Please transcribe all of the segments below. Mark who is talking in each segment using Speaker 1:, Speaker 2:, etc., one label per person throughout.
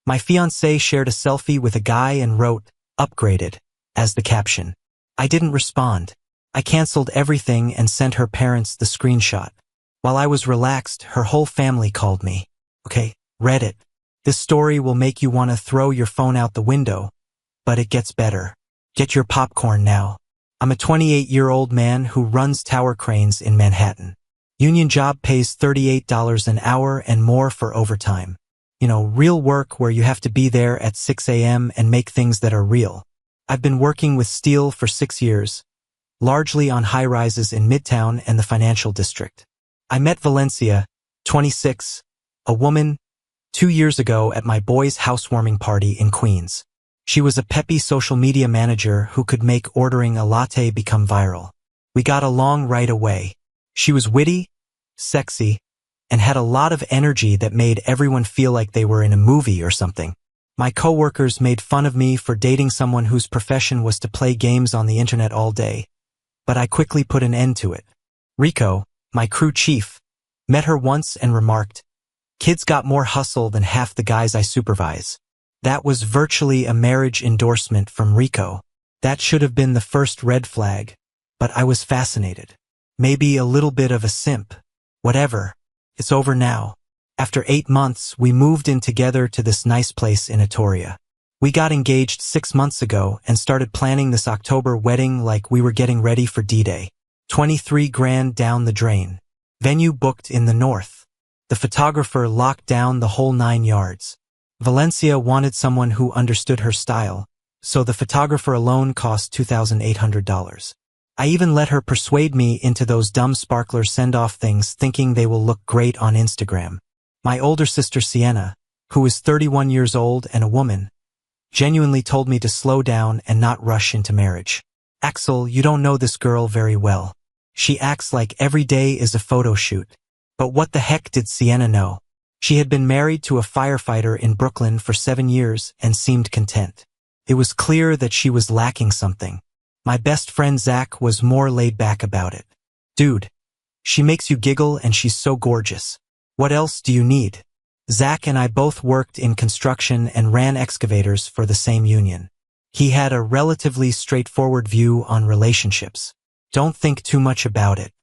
Speaker 1: My fiancé shared a selfie with a guy and wrote, "Upgraded," as the caption. I didn't respond. I canceled everything and sent her parents the screenshot. While I was relaxed, her whole family called me. Okay, read it. This story will make you want to throw your phone out the window, but it gets better. Get your popcorn now. I'm a 28-year-old man who runs tower cranes in Manhattan. Union job pays $38 an hour and more for overtime. Real work where you have to be there at 6 a.m. and make things that are real. I've been working with steel for 6 years, largely on high-rises in Midtown and the financial district. I met Valencia, 26, a woman, 2 years ago at my boy's housewarming party in Queens. She was a peppy social media manager who could make ordering a latte become viral. We got along right away. She was witty, sexy, and had a lot of energy that made everyone feel like they were in a movie or something. My coworkers made fun of me for dating someone whose profession was to play games on the internet all day, but I quickly put an end to it. Rico, my crew chief, met her once and remarked, "Kids got more hustle than half the guys I supervise." That was virtually a marriage endorsement from Rico. That should have been the first red flag, but I was fascinated. Maybe a little bit of a simp. Whatever. It's over now. After 8 months, we moved in together to this nice place in Etoria. We got engaged 6 months ago and started planning this October wedding like we were getting ready for D-Day. 23 grand down the drain. Venue booked in the north. The photographer locked down the whole 9 yards. Valencia wanted someone who understood her style, so the photographer alone cost $2,800. I even let her persuade me into those dumb sparkler send-off things thinking they will look great on Instagram. My older sister Sienna, who is 31 years old and a woman, genuinely told me to slow down and not rush into marriage. "Axel, you don't know this girl very well. She acts like every day is a photo shoot." But what the heck did Sienna know? She had been married to a firefighter in Brooklyn for 7 years and seemed content. It was clear that she was lacking something. My best friend Zach was more laid back about it. "Dude, she makes you giggle and she's so gorgeous. What else do you need?" Zach and I both worked in construction and ran excavators for the same union. He had a relatively straightforward view on relationships. Don't think too much about it.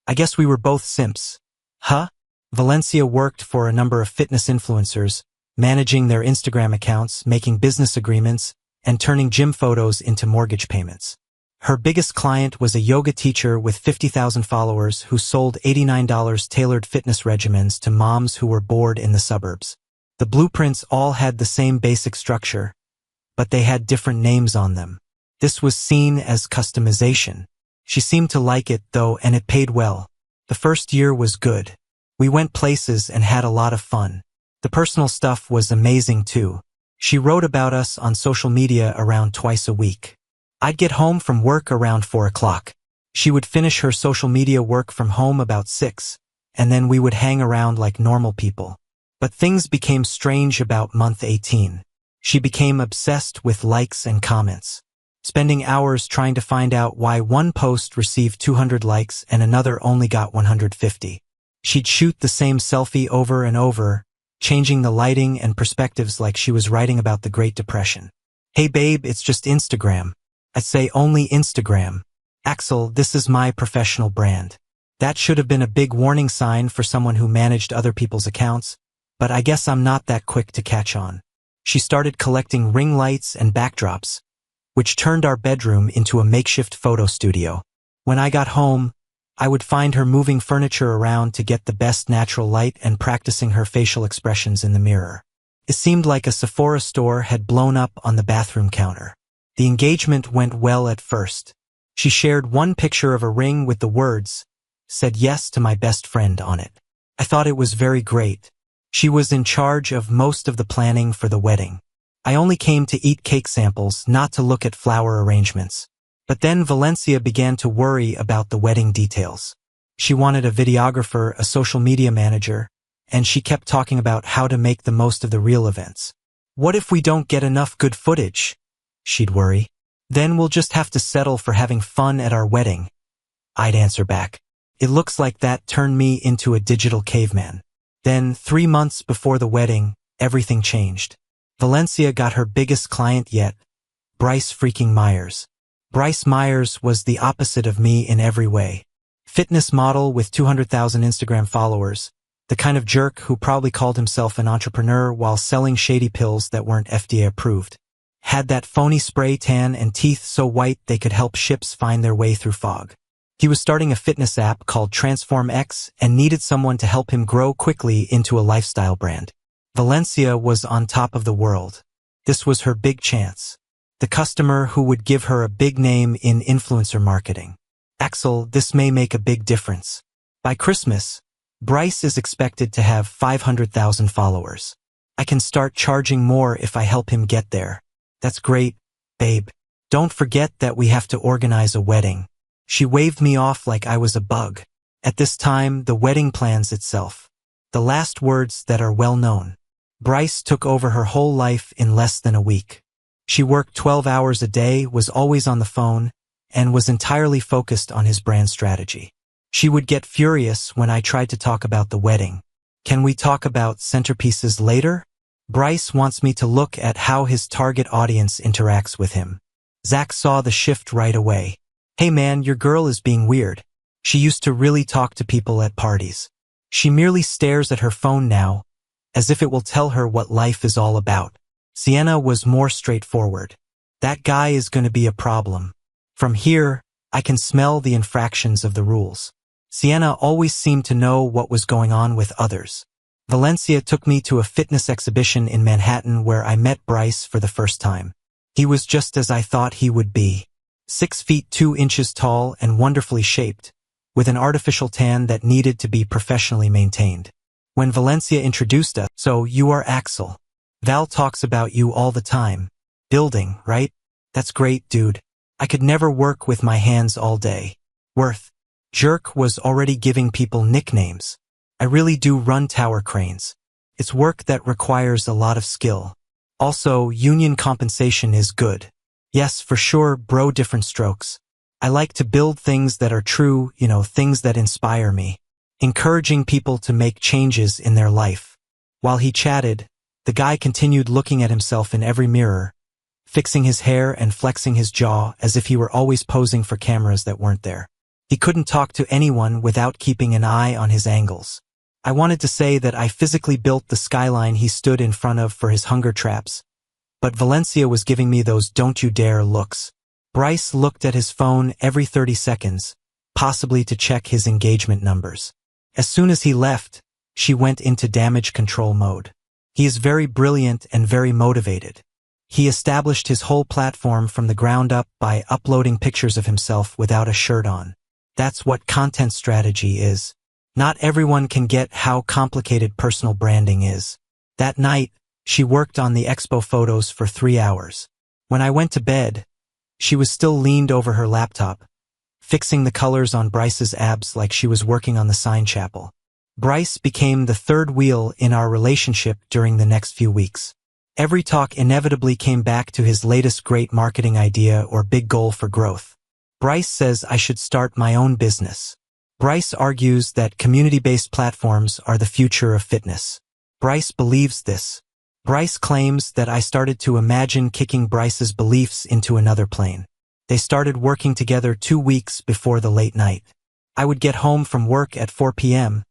Speaker 1: I guess we were both simps. Huh? Valencia worked for a number of fitness influencers, managing their Instagram accounts, making business agreements, and turning gym photos into mortgage payments. Her biggest client was a yoga teacher with 50,000 followers who sold $89 tailored fitness regimens to moms who were bored in the suburbs. The blueprints all had the same basic structure, but they had different names on them. This was seen as customization. She seemed to like it, though, and it paid well. The first year was good. We went places and had a lot of fun. The personal stuff was amazing, too. She wrote about us on social media around twice a week. I'd get home from work around 4 o'clock. She would finish her social media work from home about 6, and then we would hang around like normal people. But things became strange about month 18. She became obsessed with likes and comments, spending hours trying to find out why one post received 200 likes and another only got 150. She'd shoot the same selfie over and over, changing the lighting and perspectives like she was writing about the Great Depression. "Hey babe, it's just Instagram." I'd say, "Only Instagram. Axel, this is my professional brand." That should have been a big warning sign for someone who managed other people's accounts, but I guess I'm not that quick to catch on. She started collecting ring lights and backdrops, which turned our bedroom into a makeshift photo studio. When I got home, I would find her moving furniture around to get the best natural light and practicing her facial expressions in the mirror. It seemed like a Sephora store had blown up on the bathroom counter. The engagement went well at first. She shared one picture of a ring with the words, "Said yes to my best friend" on it. I thought it was very great. She was in charge of most of the planning for the wedding. I only came to eat cake samples, not to look at flower arrangements. But then Valencia began to worry about the wedding details. She wanted a videographer, a social media manager, and she kept talking about how to make the most of the real events. "What if we don't get enough good footage?" she'd worry. "Then we'll just have to settle for having fun at our wedding," I'd answer back. It looks like that turned me into a digital caveman. Then, 3 months before the wedding, everything changed. Valencia got her biggest client yet, Bryce freaking Myers. Bryce Myers was the opposite of me in every way. Fitness model with 200,000 Instagram followers, the kind of jerk who probably called himself an entrepreneur while selling shady pills that weren't FDA approved. Had that phony spray tan and teeth so white they could help ships find their way through fog. He was starting a fitness app called Transform X and needed someone to help him grow quickly into a lifestyle brand. Valencia was on top of the world. This was her big chance. The customer who would give her a big name in influencer marketing. Axel, this may make a big difference. By Christmas, Bryce is expected to have 500,000 followers. I can start charging more if I help him get there. That's great, babe. Don't forget that we have to organize a wedding. She waved me off like I was a bug. At this time, the wedding plans itself. The last words that are well known. Bryce took over her whole life in less than a week. She worked 12 hours a day, was always on the phone, and was entirely focused on his brand strategy. She would get furious when I tried to talk about the wedding. Can we talk about centerpieces later? Bryce wants me to look at how his target audience interacts with him. Zach saw the shift right away. Hey man, your girl is being weird. She used to really talk to people at parties. She merely stares at her phone now, as if it will tell her what life is all about. Sienna was more straightforward. That guy is going to be a problem. From here, I can smell the infractions of the rules. Sienna always seemed to know what was going on with others. Valencia took me to a fitness exhibition in Manhattan where I met Bryce for the first time. He was just as I thought he would be. 6 feet 2 inches tall and wonderfully shaped, with an artificial tan that needed to be professionally maintained. When Valencia introduced us, so you are Axel. Val talks about you all the time. Building, right? That's great, dude. I could never work with my hands all day. Worth. Jerk was already giving people nicknames. I really do run tower cranes. It's work that requires a lot of skill. Also, union compensation is good. Yes, for sure, bro, different strokes. I like to build things that are true, things that inspire me. Encouraging people to make changes in their life. While he chatted, the guy continued looking at himself in every mirror, fixing his hair and flexing his jaw as if he were always posing for cameras that weren't there. He couldn't talk to anyone without keeping an eye on his angles. I wanted to say that I physically built the skyline he stood in front of for his hunger traps, but Valencia was giving me those don't you dare looks. Bryce looked at his phone every 30 seconds, possibly to check his engagement numbers. As soon as he left, she went into damage control mode. He is very brilliant and very motivated. He established his whole platform from the ground up by uploading pictures of himself without a shirt on. That's what content strategy is. Not everyone can get how complicated personal branding is. That night, she worked on the expo photos for 3 hours. When I went to bed, she was still leaned over her laptop, fixing the colors on Bryce's abs like she was working on the sign chapel. Bryce became the third wheel in our relationship during the next few weeks. Every talk inevitably came back to his latest great marketing idea or big goal for growth. Bryce says I should start my own business. Bryce argues that community-based platforms are the future of fitness. Bryce believes this. Bryce claims that I started to imagine kicking Bryce's beliefs into another plane. They started working together 2 weeks before the late night. I would get home from work at 4 p.m.,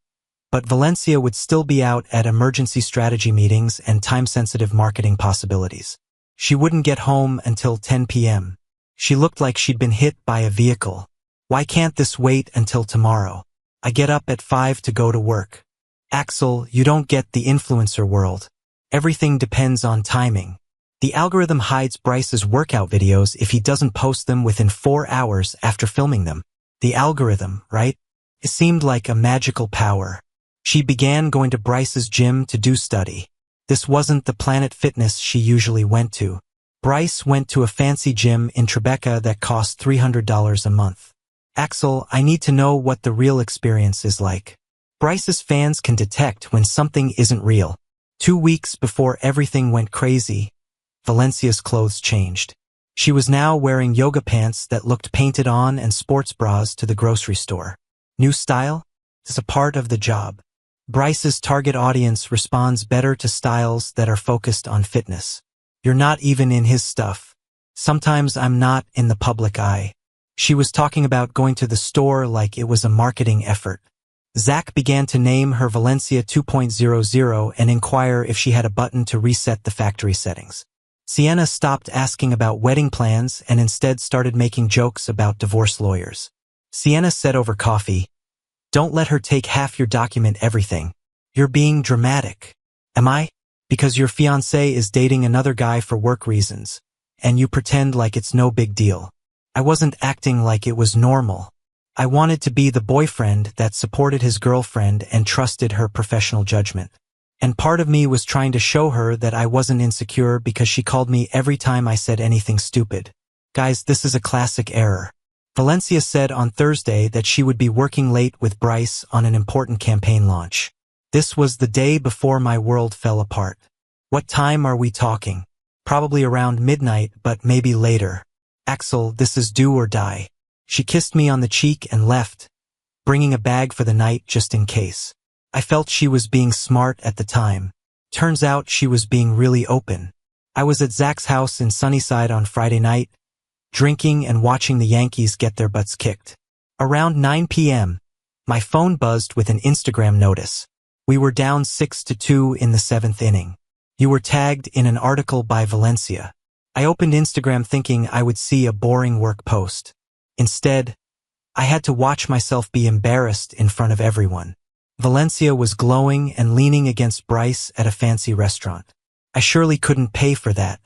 Speaker 1: but Valencia would still be out at emergency strategy meetings and time-sensitive marketing possibilities. She wouldn't get home until 10 p.m. She looked like she'd been hit by a vehicle. Why can't this wait until tomorrow? I get up at 5 to go to work. Axel, you don't get the influencer world. Everything depends on timing. The algorithm hides Bryce's workout videos if he doesn't post them within 4 hours after filming them. The algorithm, right? It seemed like a magical power. She began going to Bryce's gym to do study. This wasn't the Planet Fitness she usually went to. Bryce went to a fancy gym in Tribeca that cost $300 a month. Axel, I need to know what the real experience is like. Bryce's fans can detect when something isn't real. 2 weeks before everything went crazy, Valencia's clothes changed. She was now wearing yoga pants that looked painted on and sports bras to the grocery store. New style? It's a part of the job. Bryce's target audience responds better to styles that are focused on fitness. You're not even in his stuff. Sometimes I'm not in the public eye. She was talking about going to the store like it was a marketing effort. Zach began to name her Valencia 2.00 and inquire if she had a button to reset the factory settings. Sienna stopped asking about wedding plans and instead started making jokes about divorce lawyers. Sienna said over coffee, "Don't let her take half your document everything. You're being dramatic." "Am I? Because your fiancé is dating another guy for work reasons, and you pretend like it's no big deal." I wasn't acting like it was normal. I wanted to be the boyfriend that supported his girlfriend and trusted her professional judgment. And part of me was trying to show her that I wasn't insecure because she called me every time I said anything stupid. Guys, this is a classic error. Valencia said on Thursday that she would be working late with Bryce on an important campaign launch. This was the day before my world fell apart. What time are we talking? Probably around midnight, but maybe later. Axel, this is do or die. She kissed me on the cheek and left, bringing a bag for the night just in case. I felt she was being smart at the time. Turns out she was being really open. I was at Zach's house in Sunnyside on Friday night, drinking and watching the Yankees get their butts kicked. Around 9 p.m., my phone buzzed with an Instagram notice. We were down 6-2 in the 7th inning. You were tagged in an article by Valencia. I opened Instagram thinking I would see a boring work post. Instead, I had to watch myself be embarrassed in front of everyone. Valencia was glowing and leaning against Bryce at a fancy restaurant. I surely couldn't pay for that.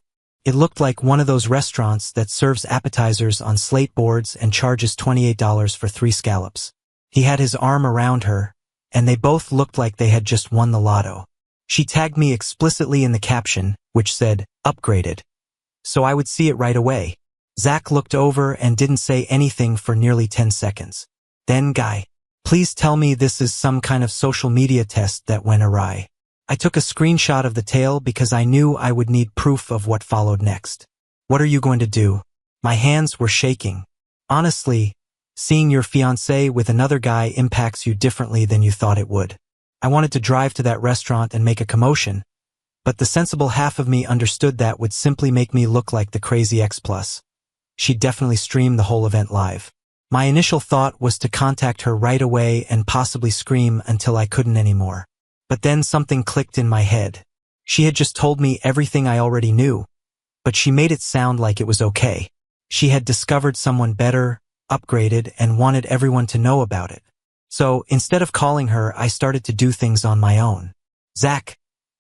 Speaker 1: It looked like one of those restaurants that serves appetizers on slate boards and charges $28 for 3 scallops. He had his arm around her, and they both looked like they had just won the lotto. She tagged me explicitly in the caption, which said, "Upgraded," so I would see it right away. Zach looked over and didn't say anything for nearly 10 seconds. Then, "Guy, please tell me this is some kind of social media test that went awry." I took a screenshot of the tale because I knew I would need proof of what followed next. "What are you going to do?" My hands were shaking. "Honestly, seeing your fiancé with another guy impacts you differently than you thought it would." I wanted to drive to that restaurant and make a commotion, but the sensible half of me understood that would simply make me look like the crazy X+. She'd definitely stream the whole event live. My initial thought was to contact her right away and possibly scream until I couldn't anymore. But then something clicked in my head. She had just told me everything I already knew, but she made it sound like it was okay. She had discovered someone better, upgraded, and wanted everyone to know about it. So, instead of calling her, I started to do things on my own. "Zach,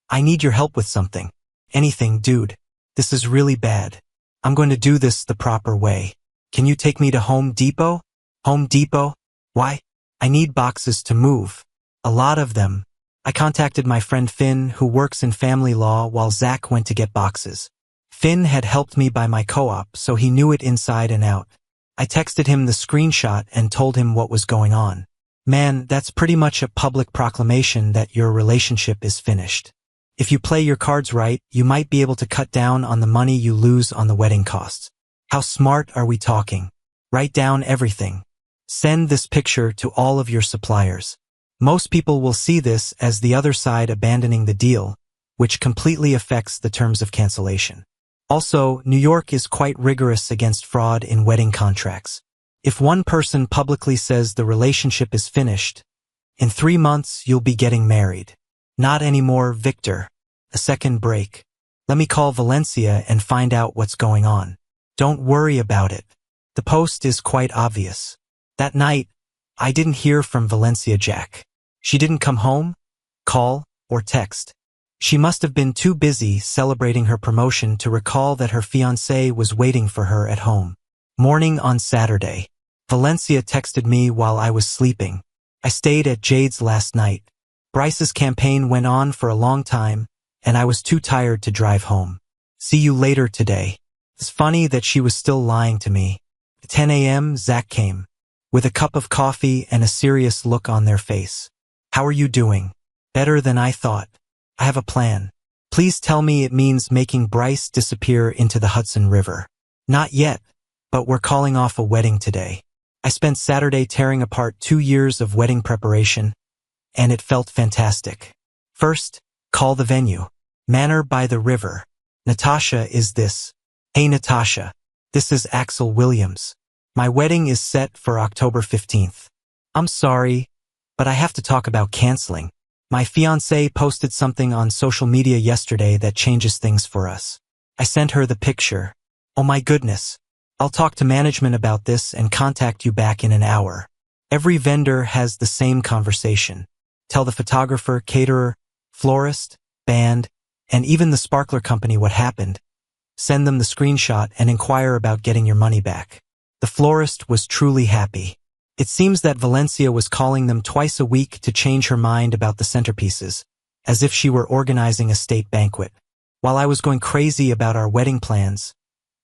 Speaker 1: I need your help with something." "Anything, dude. This is really bad. I'm going to do this the proper way. Can you take me to Home Depot?" "Home Depot? Why?" "I need boxes to move. A lot of them." I contacted my friend Finn, who works in family law, while Zach went to get boxes. Finn had helped me buy my co-op, so he knew it inside and out. I texted him the screenshot and told him what was going on. "Man, that's pretty much a public proclamation that your relationship is finished. If you play your cards right, you might be able to cut down on the money you lose on the wedding costs." "How smart are we talking?" "Write down everything. Send this picture to all of your suppliers. Most people will see this as the other side abandoning the deal, which completely affects the terms of cancellation. Also, New York is quite rigorous against fraud in wedding contracts. If one person publicly says the relationship is finished, in 3 months you'll be getting married. Not anymore, Victor. A second break. Let me call Valencia and find out what's going on. Don't worry about it. The post is quite obvious. That night, I didn't hear from Valencia Jack. She didn't come home, call, or text. She must have been too busy celebrating her promotion to recall that her fiancé was waiting for her at home. Morning on Saturday. Valencia texted me while I was sleeping. "I stayed at Jade's last night. Bryce's campaign went on for a long time, and I was too tired to drive home. See you later today." It's funny that she was still lying to me. At 10 a.m., Zach came, with a cup of coffee and a serious look on their face. "How are you doing?" "Better than I thought. I have a plan. Please tell me it means making Bryce disappear into the Hudson River." "Not yet, but we're calling off a wedding today. I spent Saturday tearing apart 2 years of wedding preparation, and it felt fantastic. First, call the venue. Manor by the River. Natasha, is this? Hey Natasha, this is Axel Williams. My wedding is set for October 15th. I'm sorry, but I have to talk about canceling. My fiancé posted something on social media yesterday that changes things for us. I sent her the picture. Oh my goodness. I'll talk to management about this and contact you back in an hour. Every vendor has the same conversation. Tell the photographer, caterer, florist, band, and even the sparkler company what happened. Send them the screenshot and inquire about getting your money back. The florist was truly happy. It seems that Valencia was calling them twice a week to change her mind about the centerpieces, as if she were organizing a state banquet. While I was going crazy about our wedding plans,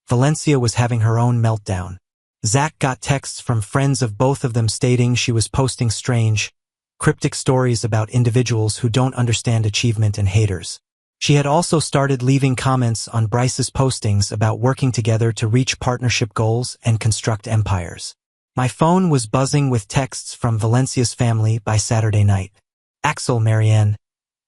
Speaker 1: Valencia was having her own meltdown. Zach got texts from friends of both of them stating she was posting strange, cryptic stories about individuals who don't understand achievement and haters. She had also started leaving comments on Bryce's postings about working together to reach partnership goals and construct empires. My phone was buzzing with texts from Valencia's family by Saturday night. Axel, Marianne,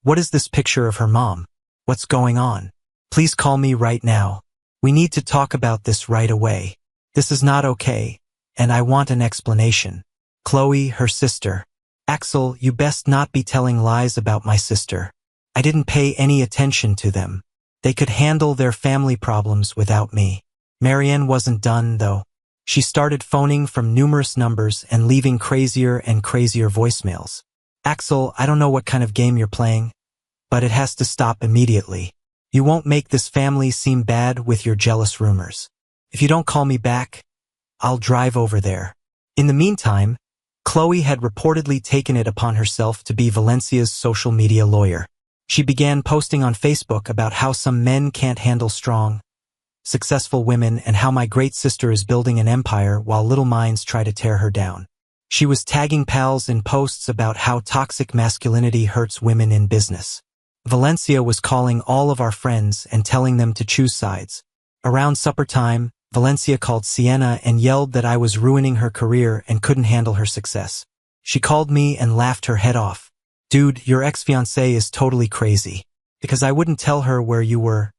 Speaker 1: what is this picture of her mom? What's going on? Please call me right now. We need to talk about this right away. This is not okay, and I want an explanation. Chloe, her sister. Axel, you best not be telling lies about my sister. I didn't pay any attention to them. They could handle their family problems without me. Marianne wasn't done, though. She started phoning from numerous numbers and leaving crazier and crazier voicemails. Axel, I don't know what kind of game you're playing, but it has to stop immediately. You won't make this family seem bad with your jealous rumors. If you don't call me back, I'll drive over there. In the meantime, Chloe had reportedly taken it upon herself to be Valencia's social media lawyer. She began posting on Facebook about how some men can't handle strong, successful women and how my great sister is building an empire while little minds try to tear her down. She was tagging pals in posts about how toxic masculinity hurts women in business. Valencia was calling all of our friends and telling them to choose sides. Around supper time, Valencia called Sienna and yelled that I was ruining her career and couldn't handle her success. She called me and laughed her head off. Dude, your ex-fiancé is totally crazy. Because I wouldn't tell her where you were.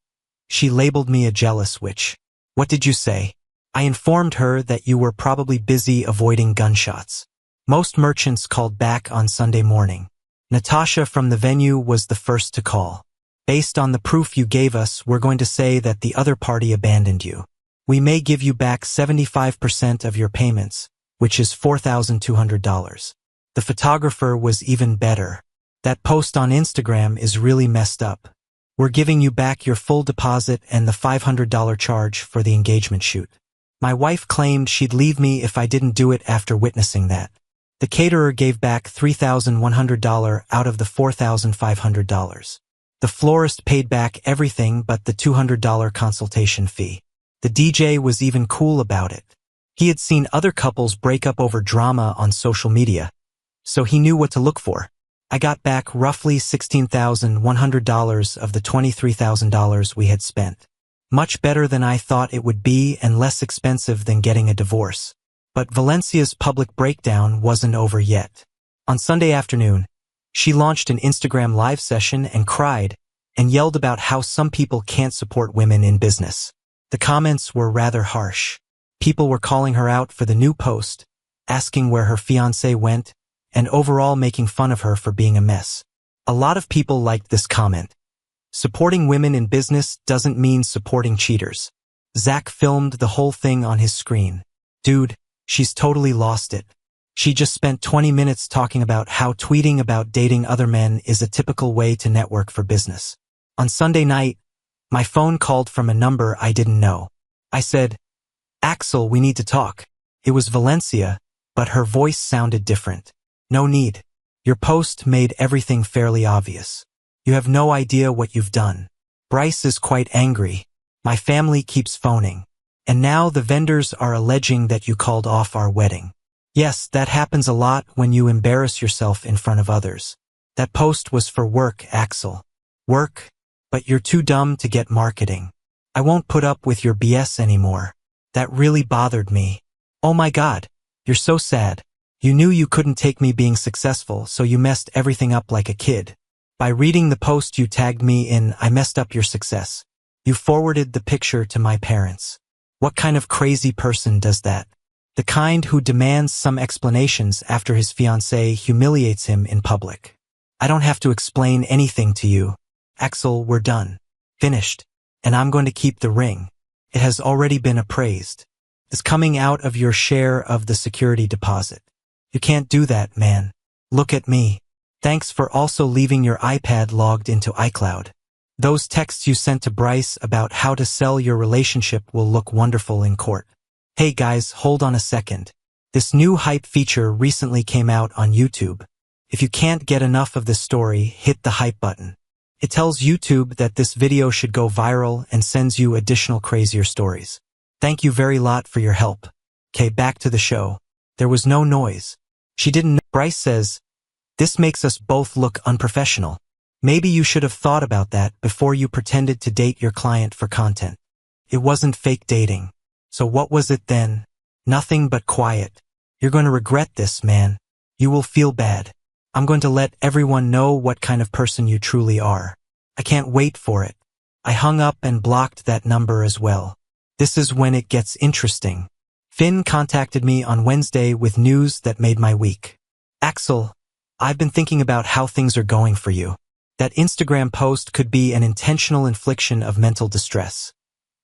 Speaker 1: She labeled me a jealous witch. What did you say? I informed her that you were probably busy avoiding gunshots. Most merchants called back on Sunday morning. Natasha from the venue was the first to call. Based on the proof you gave us, we're going to say that the other party abandoned you. We may give you back 75% of your payments, which is $4,200. The photographer was even better. That post on Instagram is really messed up. We're giving you back your full deposit and the $500 charge for the engagement shoot. My wife claimed she'd leave me if I didn't do it after witnessing that. The caterer gave back $3,100 out of the $4,500. The florist paid back everything but the $200 consultation fee. The DJ was even cool about it. He had seen other couples break up over drama on social media, so he knew what to look for. I got back roughly $16,100 of the $23,000 we had spent. Much better than I thought it would be and less expensive than getting a divorce. But Valencia's public breakdown wasn't over yet. On Sunday afternoon, she launched an Instagram live session and cried and yelled about how some people can't support women in business. The comments were rather harsh. People were calling her out for the new post, asking where her fiancé went, and overall making fun of her for being a mess. A lot of people liked this comment. Supporting women in business doesn't mean supporting cheaters. Zach filmed the whole thing on his screen. Dude, she's totally lost it. She just spent 20 minutes talking about how tweeting about dating other men is a typical way to network for business. On Sunday night, my phone called from a number I didn't know. I said, Axel, we need to talk. It was Valencia, but her voice sounded different. No need. Your post made everything fairly obvious. You have no idea what you've done. Bryce is quite angry. My family keeps phoning. And now the vendors are alleging that you called off our wedding. Yes, that happens a lot when you embarrass yourself in front of others. That post was for work, Axel. Work? But you're too dumb to get marketing. I won't put up with your BS anymore. That really bothered me. Oh my God, you're so sad. You knew you couldn't take me being successful, so you messed everything up like a kid. By reading the post you tagged me in, I messed up your success. You forwarded the picture to my parents. What kind of crazy person does that? The kind who demands some explanations after his fiancée humiliates him in public. I don't have to explain anything to you. Axel, we're done. Finished. And I'm going to keep the ring. It has already been appraised. It's coming out of your share of the security deposit. You can't do that, man. Look at me. Thanks for also leaving your iPad logged into iCloud. Those texts you sent to Bryce about how to sell your relationship will look wonderful in court. Hey guys, hold on a second. This new hype feature recently came out on YouTube. If you can't get enough of this story, hit the hype button. It tells YouTube that this video should go viral and sends you additional crazier stories. Thank you very lot for your help. Okay, back to the show. There was no noise. She didn't know. Bryce says, "This makes us both look unprofessional. Maybe you should have thought about that before you pretended to date your client for content. It wasn't fake dating. So what was it then? Nothing but quiet. You're going to regret this, man. You will feel bad. I'm going to let everyone know what kind of person you truly are. I can't wait for it." I hung up and blocked that number as well. This is when it gets interesting. Finn contacted me on Wednesday with news that made my week. "Axel, I've been thinking about how things are going for you. That Instagram post could be an intentional infliction of mental distress,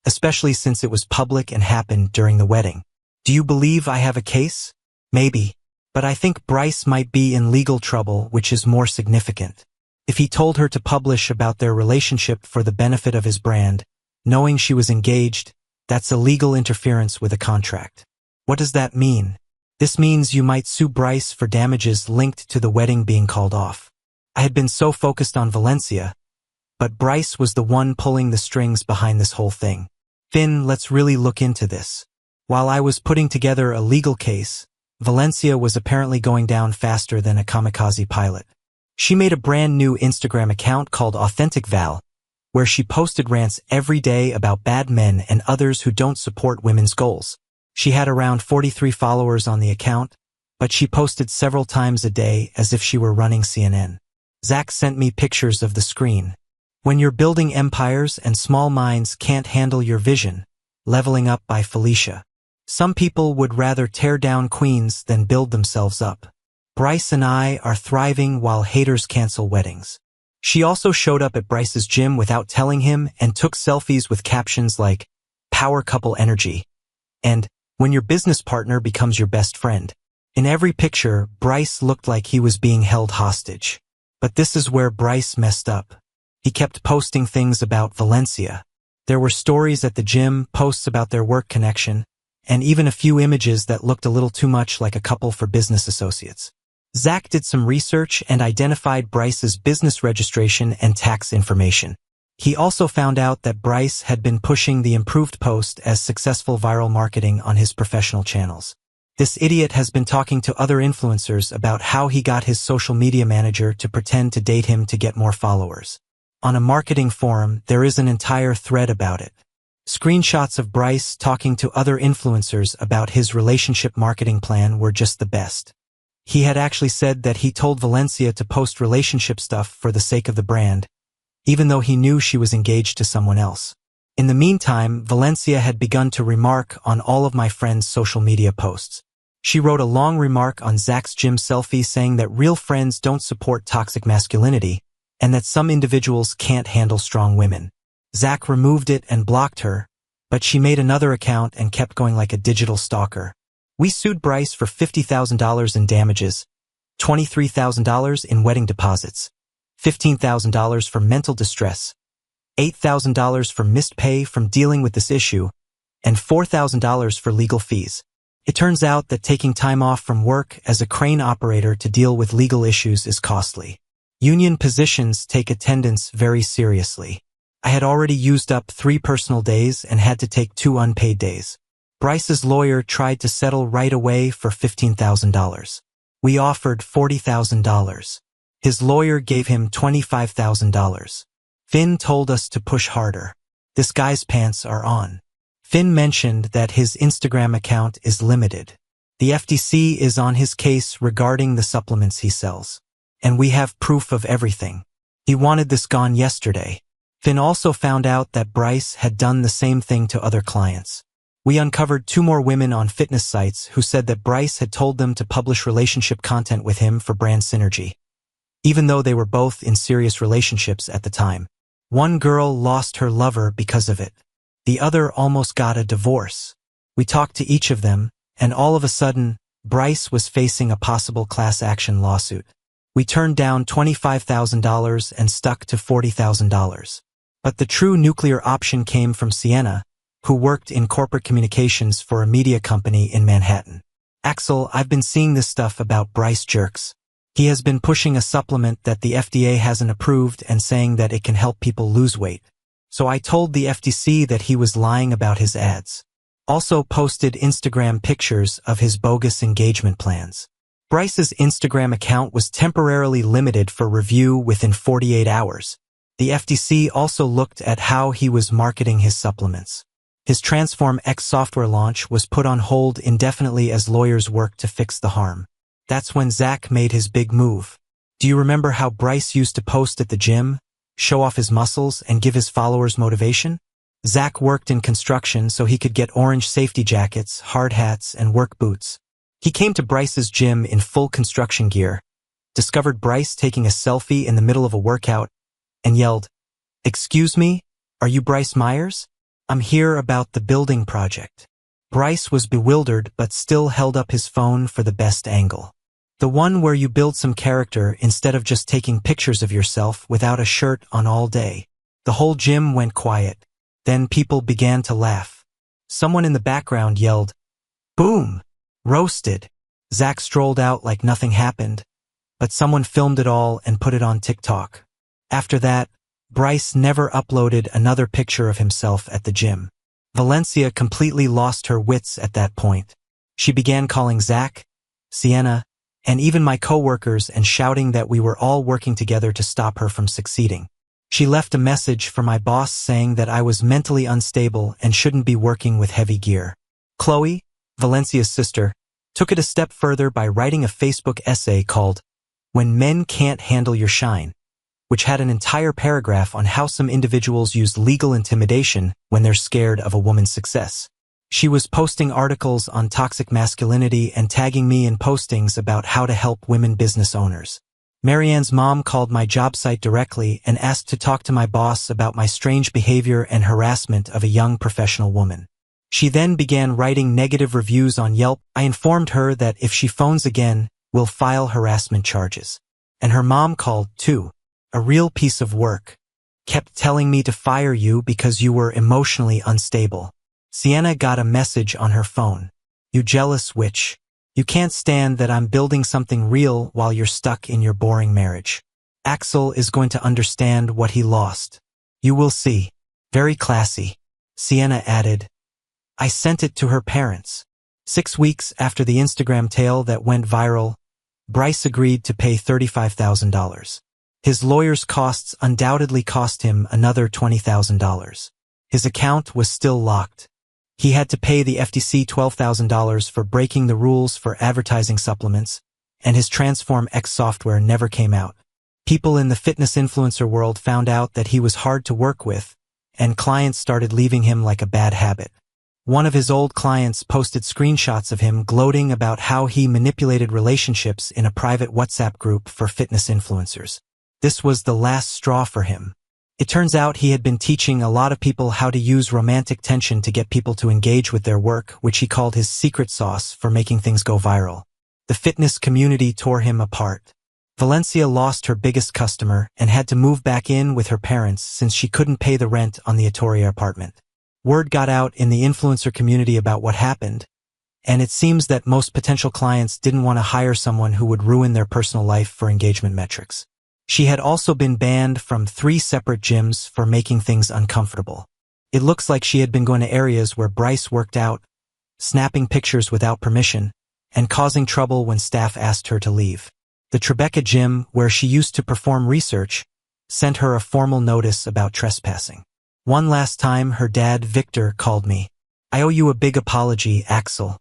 Speaker 1: especially since it was public and happened during the wedding. Do you believe I have a case? Maybe. But I think Bryce might be in legal trouble, which is more significant. If he told her to publish about their relationship for the benefit of his brand, knowing she was engaged, that's illegal interference with a contract. What does that mean? This means you might sue Bryce for damages linked to the wedding being called off. I had been so focused on Valencia, but Bryce was the one pulling the strings behind this whole thing. Finn, let's really look into this. While I was putting together a legal case, Valencia was apparently going down faster than a kamikaze pilot. She made a brand new Instagram account called Authentic Val, where she posted rants every day about bad men and others who don't support women's goals. She had around 43 followers on the account, but she posted several times a day as if she were running CNN. Zach sent me pictures of the screen. When you're building empires and small minds can't handle your vision, Leveling Up by Felicia. Some people would rather tear down queens than build themselves up. Bryce and I are thriving while haters cancel weddings. She also showed up at Bryce's gym without telling him and took selfies with captions like, "Power couple energy," and "When your business partner becomes your best friend." In every picture, Bryce looked like he was being held hostage. But this is where Bryce messed up. He kept posting things about Valencia. There were stories at the gym, posts about their work connection, and even a few images that looked a little too much like a couple for business associates. Zach did some research and identified Bryce's business registration and tax information. He also found out that Bryce had been pushing the improved post as successful viral marketing on his professional channels. This idiot has been talking to other influencers about how he got his social media manager to pretend to date him to get more followers. On a marketing forum, there is an entire thread about it. Screenshots of Bryce talking to other influencers about his relationship marketing plan were just the best. He had actually said that he told Valencia to post relationship stuff for the sake of the brand, even though he knew she was engaged to someone else. In the meantime, Valencia had begun to remark on all of my friends' social media posts. She wrote a long remark on Zach's gym selfie saying that real friends don't support toxic masculinity, and that some individuals can't handle strong women. Zach removed it and blocked her, but she made another account and kept going like a digital stalker. We sued Bryce for $50,000 in damages, $23,000 in wedding deposits, $15,000 for mental distress, $8,000 for missed pay from dealing with this issue, and $4,000 for legal fees. It turns out that taking time off from work as a crane operator to deal with legal issues is costly. Union positions take attendance very seriously. I had already used up 3 personal days and had to take 2 unpaid days. Bryce's lawyer tried to settle right away for $15,000. We offered $40,000. His lawyer gave him $25,000. Finn told us to push harder. This guy's pants are on. Finn mentioned that his Instagram account is limited. The FTC is on his case regarding the supplements he sells. And we have proof of everything. He wanted this gone yesterday. Finn also found out that Bryce had done the same thing to other clients. We uncovered 2 more women on fitness sites who said that Bryce had told them to publish relationship content with him for brand synergy, even though they were both in serious relationships at the time. One girl lost her lover because of it. The other almost got a divorce. We talked to each of them, and all of a sudden, Bryce was facing a possible class action lawsuit. We turned down $25,000 and stuck to $40,000. But the true nuclear option came from Sienna, who worked in corporate communications for a media company in Manhattan. Axel, I've been seeing this stuff about Bryce Jerks. He has been pushing a supplement that the FDA hasn't approved and saying that it can help people lose weight. So I told the FTC that he was lying about his ads. Also posted Instagram pictures of his bogus engagement plans. Bryce's Instagram account was temporarily limited for review within 48 hours. The FTC also looked at how he was marketing his supplements. His Transform X software launch was put on hold indefinitely as lawyers worked to fix the harm. That's when Zach made his big move. Do you remember how Bryce used to post at the gym, show off his muscles, and give his followers motivation? Zach worked in construction so he could get orange safety jackets, hard hats, and work boots. He came to Bryce's gym in full construction gear, discovered Bryce taking a selfie in the middle of a workout, and yelled, "Excuse me, are you Bryce Myers? I'm here about the building project." Bryce was bewildered but still held up his phone for the best angle. The one where you build some character instead of just taking pictures of yourself without a shirt on all day. The whole gym went quiet. Then people began to laugh. Someone in the background yelled, "Boom! Roasted." Zach strolled out like nothing happened, but someone filmed it all and put it on TikTok. After that, Bryce never uploaded another picture of himself at the gym. Valencia completely lost her wits at that point. She began calling Zach, Sienna, and even my coworkers and shouting that we were all working together to stop her from succeeding. She left a message for my boss saying that I was mentally unstable and shouldn't be working with heavy gear. Chloe, Valencia's sister, took it a step further by writing a Facebook essay called "When Men Can't Handle Your Shine," which had an entire paragraph on how some individuals use legal intimidation when they're scared of a woman's success. She was posting articles on toxic masculinity and tagging me in postings about how to help women business owners. Marianne's mom called my job site directly and asked to talk to my boss about my strange behavior and harassment of a young professional woman. She then began writing negative reviews on Yelp. I informed her that if she phones again, we'll file harassment charges. And her mom called, too. A real piece of work. Kept telling me to fire you because you were emotionally unstable. Sienna got a message on her phone. "You jealous witch. You can't stand that I'm building something real while you're stuck in your boring marriage. Axel is going to understand what he lost. You will see." Very classy. Sienna added, "I sent it to her parents." 6 weeks after the Instagram tale that went viral, Bryce agreed to pay $35,000. His lawyer's costs undoubtedly cost him another $20,000. His account was still locked. He had to pay the FTC $12,000 for breaking the rules for advertising supplements, and his Transform X software never came out. People in the fitness influencer world found out that he was hard to work with, and clients started leaving him like a bad habit. One of his old clients posted screenshots of him gloating about how he manipulated relationships in a private WhatsApp group for fitness influencers. This was the last straw for him. It turns out he had been teaching a lot of people how to use romantic tension to get people to engage with their work, which he called his secret sauce for making things go viral. The fitness community tore him apart. Valencia lost her biggest customer and had to move back in with her parents since she couldn't pay the rent on the Atoria apartment. Word got out in the influencer community about what happened, and it seems that most potential clients didn't want to hire someone who would ruin their personal life for engagement metrics. She had also been banned from 3 separate gyms for making things uncomfortable. It looks like she had been going to areas where Bryce worked out, snapping pictures without permission, and causing trouble when staff asked her to leave. The Tribeca gym, where she used to perform research, sent her a formal notice about trespassing. One last time, her dad, Victor, called me. "I owe you a big apology, Axel.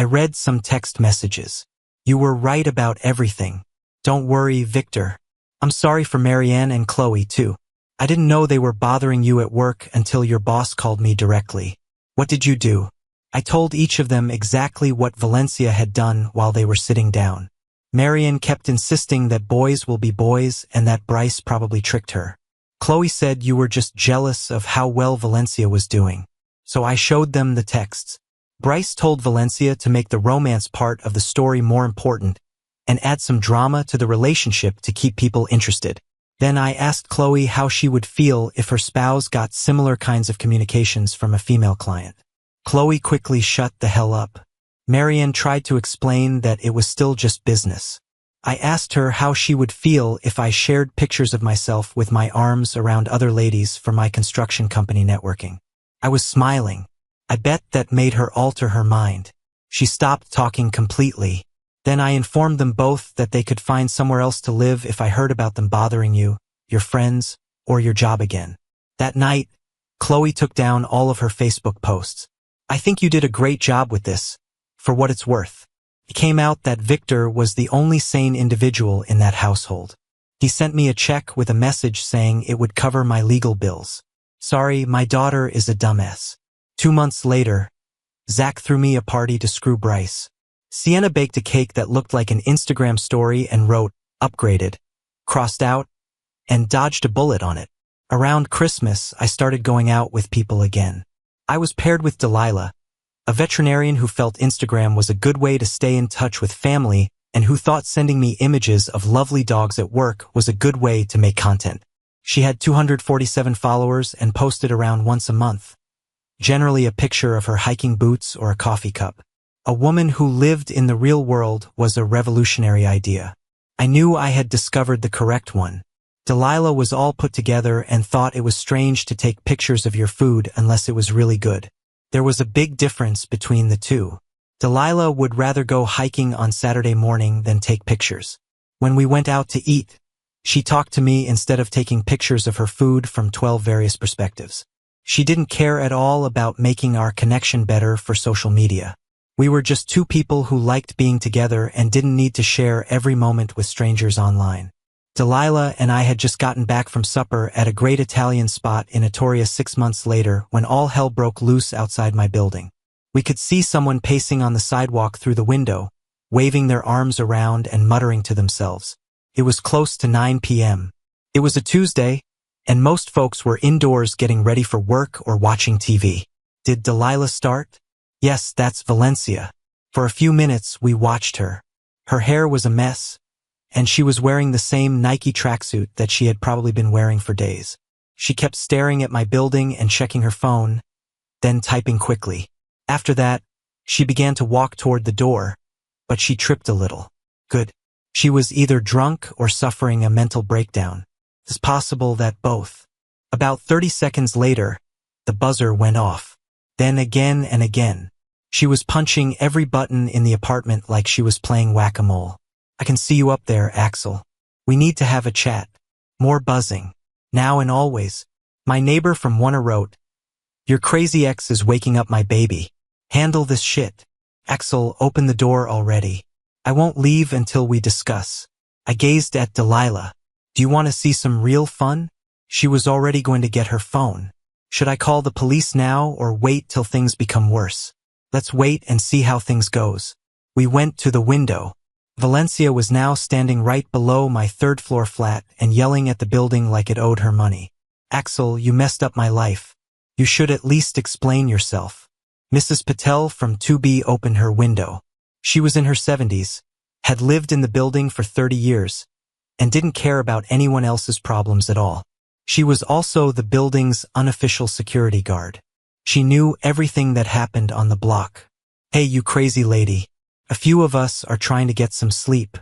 Speaker 1: I read some text messages. You were right about everything. Don't worry, Victor. I'm sorry for Marianne and Chloe, too. I didn't know they were bothering you at work until your boss called me directly. What did you do? I told each of them exactly what Valencia had done while they were sitting down. Marianne kept insisting that boys will be boys and that Bryce probably tricked her. Chloe said you were just jealous of how well Valencia was doing. So I showed them the texts. Bryce told Valencia to make the romance part of the story more important and add some drama to the relationship to keep people interested. Then I asked Chloe how she would feel if her spouse got similar kinds of communications from a female client. Chloe quickly shut the hell up. Marianne tried to explain that it was still just business. I asked her how she would feel if I shared pictures of myself with my arms around other ladies for my construction company networking. I was smiling. I bet that made her alter her mind. She stopped talking completely. Then I informed them both that they could find somewhere else to live if I heard about them bothering you, your friends, or your job again. That night, Chloe took down all of her Facebook posts. I think you did a great job with this, for what it's worth. It came out that Victor was the only sane individual in that household. He sent me a check with a message saying it would cover my legal bills. Sorry, my daughter is a dumbass. 2 months later, Zach threw me a party to screw Bryce. Sienna baked a cake that looked like an Instagram story and wrote, upgraded, crossed out, and dodged a bullet on it. Around Christmas, I started going out with people again. I was paired with Delilah, a veterinarian who felt Instagram was a good way to stay in touch with family and who thought sending me images of lovely dogs at work was a good way to make content. She had 247 followers and posted around once a month, generally a picture of her hiking boots or a coffee cup. A woman who lived in the real world was a revolutionary idea. I knew I had discovered the correct one. Delilah was all put together and thought it was strange to take pictures of your food unless it was really good. There was a big difference between the two. Delilah would rather go hiking on Saturday morning than take pictures. When we went out to eat, she talked to me instead of taking pictures of her food from 12 various perspectives. She didn't care at all about making our connection better for social media. We were just two people who liked being together and didn't need to share every moment with strangers online. Delilah and I had just gotten back from supper at a great Italian spot in Etoria 6 months later when all hell broke loose outside my building. We could see someone pacing on the sidewalk through the window, waving their arms around and muttering to themselves. It was close to 9 p.m. It was a Tuesday, and most folks were indoors getting ready for work or watching TV. Did Delilah start? Yes, that's Valencia. For a few minutes, we watched her. Her hair was a mess, and she was wearing the same Nike tracksuit that she had probably been wearing for days. She kept staring at my building and checking her phone, then typing quickly. After that, she began to walk toward the door, but she tripped a little. Good. She was either drunk or suffering a mental breakdown. It's possible that both. About 30 seconds later, the buzzer went off. Then again and again. She was punching every button in the apartment like she was playing whack-a-mole. I can see you up there, Axel. We need to have a chat. More buzzing. Now and always. My neighbor from Warner wrote, your crazy ex is waking up my baby. Handle this shit. Axel, open the door already. I won't leave until we discuss. I gazed at Delilah. Do you want to see some real fun? She was already going to get her phone. Should I call the police now or wait till things become worse? Let's wait and see how things goes. We went to the window. Valencia was now standing right below my third-floor flat and yelling at the building like it owed her money. Axel, you messed up my life. You should at least explain yourself. Mrs. Patel from 2B opened her window. She was in her 70s, had lived in the building for 30 years, and didn't care about anyone else's problems at all. She was also the building's unofficial security guard. She knew everything that happened on the block. Hey, you crazy lady. A few of us are trying to get some sleep.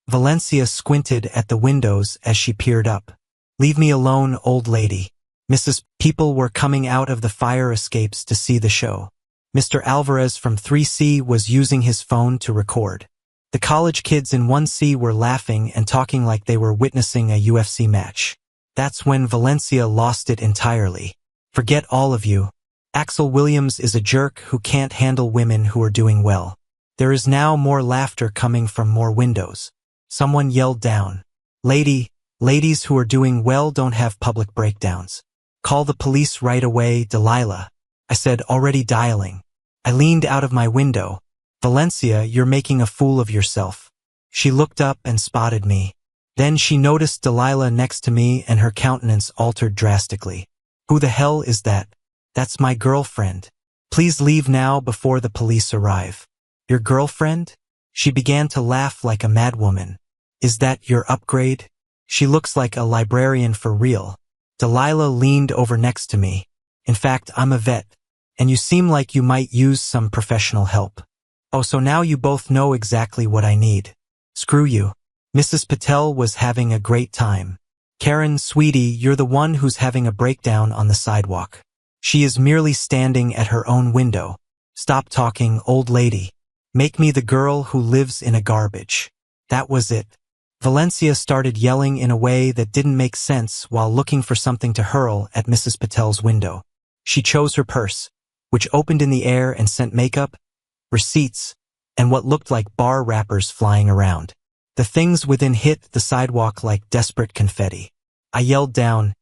Speaker 1: Valencia squinted at the windows as she peered up. Leave me alone, old lady. Mrs. People were coming out of the fire escapes to see the show. Mr. Alvarez from 3C was using his phone to record. The college kids in 1C were laughing and talking like they were witnessing a UFC match. That's when Valencia lost it entirely. Forget all of you. Axel Williams is a jerk who can't handle women who are doing well. There is now more laughter coming from more windows. Someone yelled down, Ladies who are doing well don't have public breakdowns. Call the police right away, Delilah. I said, already dialing. I leaned out of my window. Valencia, you're making a fool of yourself. She looked up and spotted me. Then she noticed Delilah next to me and her countenance altered drastically. Who the hell is that? That's my girlfriend. Please leave now before the police arrive. Your girlfriend? She began to laugh like a madwoman. Is that your upgrade? She looks like a librarian for real. Delilah leaned over next to me. In fact, I'm a vet, and you seem like you might use some professional help. Oh, so now you both know exactly what I need. Screw you. Mrs. Patel was having a great time. Karen, sweetie, you're the one who's having a breakdown on the sidewalk. She is merely standing at her own window. Stop talking, old lady. Make me the girl who lives in a garbage. That was it. Valencia started yelling in a way that didn't make sense while looking for something to hurl at Mrs. Patel's window. She chose her purse, which opened in the air and sent makeup, receipts, and what looked like bar wrappers flying around. The things within hit the sidewalk like desperate confetti. I yelled down,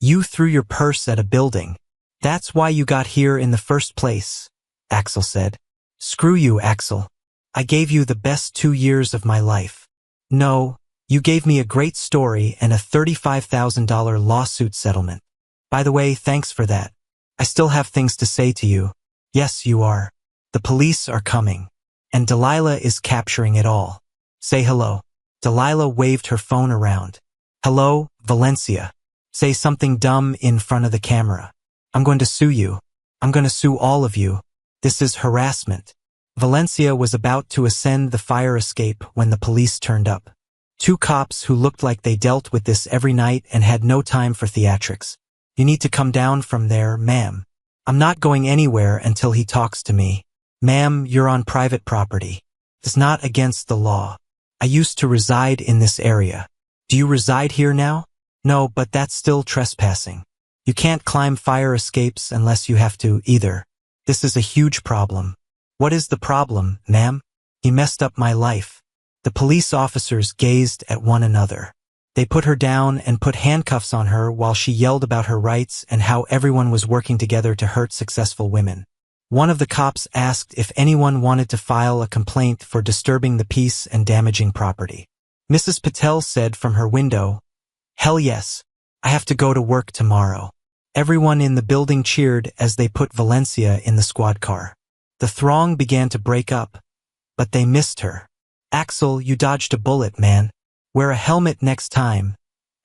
Speaker 1: You threw your purse at a building. That's why you got here in the first place, Axel said. Screw you, Axel. I gave you the best 2 years of my life. No, you gave me a great story and a $35,000 lawsuit settlement. By the way, thanks for that. I still have things to say to you. Yes, you are. The police are coming. And Delilah is capturing it all. Say hello. Delilah waved her phone around. Hello, Valencia. Say something dumb in front of the camera. I'm going to sue you. I'm going to sue all of you. This is harassment. Valencia was about to ascend the fire escape when the police turned up. 2 cops who looked like they dealt with this every night and had no time for theatrics. You need to come down from there, ma'am. I'm not going anywhere until he talks to me. Ma'am, you're on private property. It's not against the law. I used to reside in this area. Do you reside here now? No, but that's still trespassing. You can't climb fire escapes unless you have to either. This is a huge problem. What is the problem, ma'am? He messed up my life. The police officers gazed at one another. They put her down and put handcuffs on her while she yelled about her rights and how everyone was working together to hurt successful women. One of the cops asked if anyone wanted to file a complaint for disturbing the peace and damaging property. Mrs. Patel said from her window, Hell yes, I have to go to work tomorrow. Everyone in the building cheered as they put Valencia in the squad car. The throng began to break up, but they missed her. Axel, you dodged a bullet, man. Wear a helmet next time,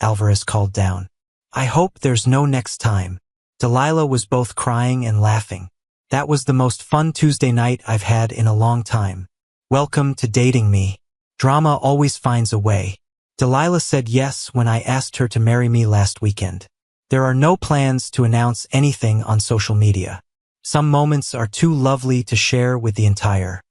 Speaker 1: Alvarez called down. I hope there's no next time. Delilah was both crying and laughing. That was the most fun Tuesday night I've had in a long time. Welcome to dating me. Drama always finds a way. Delilah said yes when I asked her to marry me last weekend. There are no plans to announce anything on social media. Some moments are too lovely to share with the entire